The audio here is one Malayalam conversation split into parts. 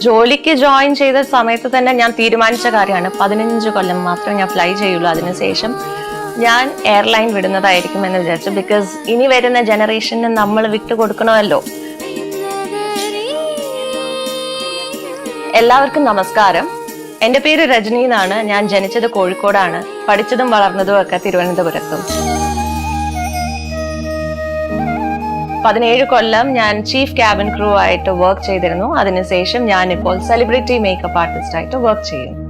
ജോലിക്ക് ജോയിൻ ചെയ്ത സമയത്ത് തന്നെ ഞാൻ തീരുമാനിച്ച കാര്യമാണ് 15 കൊല്ലം മാത്രം ഞാൻ ഫ്ലൈ ചെയ്യുള്ളൂ. അതിനുശേഷം ഞാൻ എയർലൈൻ വിടുന്നതായിരിക്കും എന്ന് വിചാരിച്ചു. ബിക്കോസ് ഇനി വരുന്ന ജനറേഷന് നമ്മൾ വിട്ടുകൊടുക്കണമല്ലോ. എല്ലാവർക്കും നമസ്കാരം. എൻ്റെ പേര് രജനി എന്നാണ്. ഞാൻ ജനിച്ചത് കോഴിക്കോടാണ്. പഠിച്ചതും വളർന്നതും ഒക്കെ തിരുവനന്തപുരത്തും. 17 കൊല്ലം ഞാൻ ചീഫ് ക്യാബിൻ ക്രൂ ആയിട്ട് വർക്ക് ചെയ്തിരുന്നു. അതിനുശേഷം ഞാനിപ്പോൾ സെലിബ്രിറ്റി മേക്കപ്പ് ആർട്ടിസ്റ്റ് ആയിട്ട് വർക്ക് ചെയ്യുന്നു.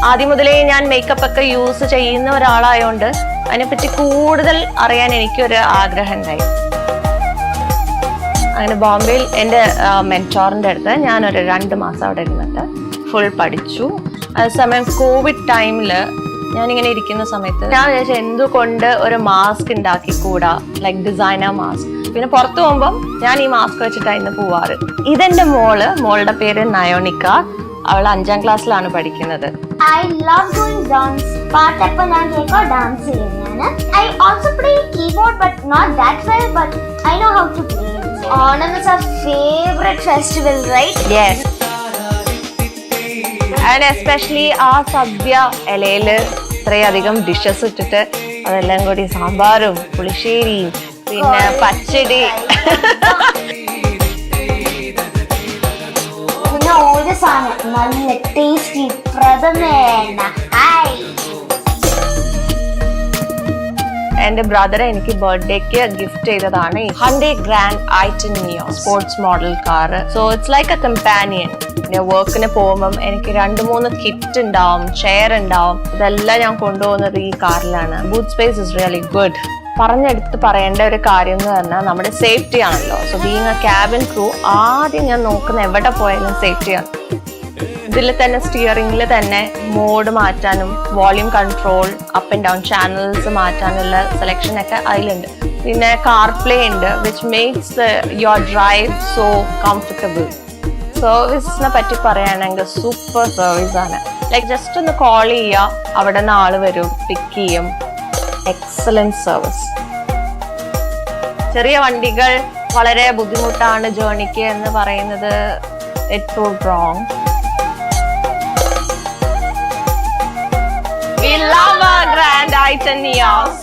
ആദ്യം മുതലേ ഞാൻ മേക്കപ്പ് ഒക്കെ യൂസ് ചെയ്യുന്ന ഒരാളായോണ്ട് അതിനെപ്പറ്റി കൂടുതൽ അറിയാൻ എനിക്കൊരു ആഗ്രഹം ഉണ്ടായി. അങ്ങനെ ബോംബെയിൽ എൻ്റെ മെന്റോറിൻ്റെ അടുത്ത് ഞാനൊരു 2 മാസം അവിടെ ഇരുന്നിട്ട് ഫുൾ പഠിച്ചു. അതേസമയം കോവിഡ് ടൈമിൽ ഞാനിങ്ങനെ ഇരിക്കുന്ന സമയത്ത് ഞാൻ വിചാരിച്ചു എന്തുകൊണ്ട് ഒരു മാസ്ക് ഉണ്ടാക്കിക്കൂടാ, ലൈക്ക് ഡിസൈനർ മാസ്ക്. പിന്നെ പുറത്തു പോകുമ്പോൾ ഞാൻ ഈ മാസ്ക് വെച്ചിട്ടായിരുന്നു പോവാറ്. ഇതെന്റെ മോളുടെ പേര് നയോണിക്ക. അവൾ 5ാം ക്ലാസ്സിലാണ് പഠിക്കുന്നത്. I love doing dance. പാട്ടൊക്കെ ഞാൻ കേൾക്കുക ഡാൻസ് ചെയ്യുന്നതാണ്. I also play keyboard but not that well, but I know how to play. Onam is our favorite festival, right? Yes. And especially ആ സദ്യ ഇലയില് ഇത്രയധികം ഡിഷസ് ഇട്ടിട്ട് അതെല്ലാം കൂടി സാമ്പാറും പുളിശ്ശേരിയും പിന്നെ പച്ചടി പിന്നെ ഒരു സാധനം നല്ല ടേസ്റ്റി പ്രഥമേന. എന്റെ ബ്രദർ എനിക്ക് ബർത്ത്ഡേക്ക് ഗിഫ്റ്റ് ചെയ്തതാണ് Hyundai Grand i10 Neo sports model car. So it's like A companion. വർക്കിന് പോകുമ്പം എനിക്ക് 2-3 കിറ്റ് ഉണ്ടാവും, ചെയർ ഉണ്ടാവും. ഇതെല്ലാം ഞാൻ കൊണ്ടുപോകുന്നത് ഈ കാറിലാണ്. Boot space is really good. പറഞ്ഞെടുത്ത് പറയേണ്ട ഒരു കാര്യം എന്ന് പറഞ്ഞാൽ നമ്മുടെ സേഫ്റ്റി ആണല്ലോ. So being a cabin crew ആദ്യം ഞാൻ നോക്കുന്ന എവിടെ പോയാലും സേഫ്റ്റിയാണ്. ഇതിൽ തന്നെ സ്റ്റിയറിംഗിൽ തന്നെ മോഡ് മാറ്റാനും volume control, up and down channels മാറ്റാനുള്ള സെലക്ഷൻ ഒക്കെ അതിലുണ്ട്. പിന്നെ കാർപ്ലേ ഉണ്ട്, which makes your drive so comfortable. സർവീസിനെ പറ്റി പറയുകയാണെങ്കിൽ സൂപ്പർ സർവീസ് ആണ്. ലൈക്ക് ജസ്റ്റ് ഒന്ന് കോൾ ചെയ്യുക, അവിടെ നിന്ന് ആള് വരും, പിക്ക് ചെയ്യും. Excellent service. ചെറിയ വണ്ടികൾ വളരെ ബുദ്ധിമുട്ടാണ് ജേർണിക്ക് എന്ന് പറയുന്നത് it proved wrong. We love our Grand i10 Neos.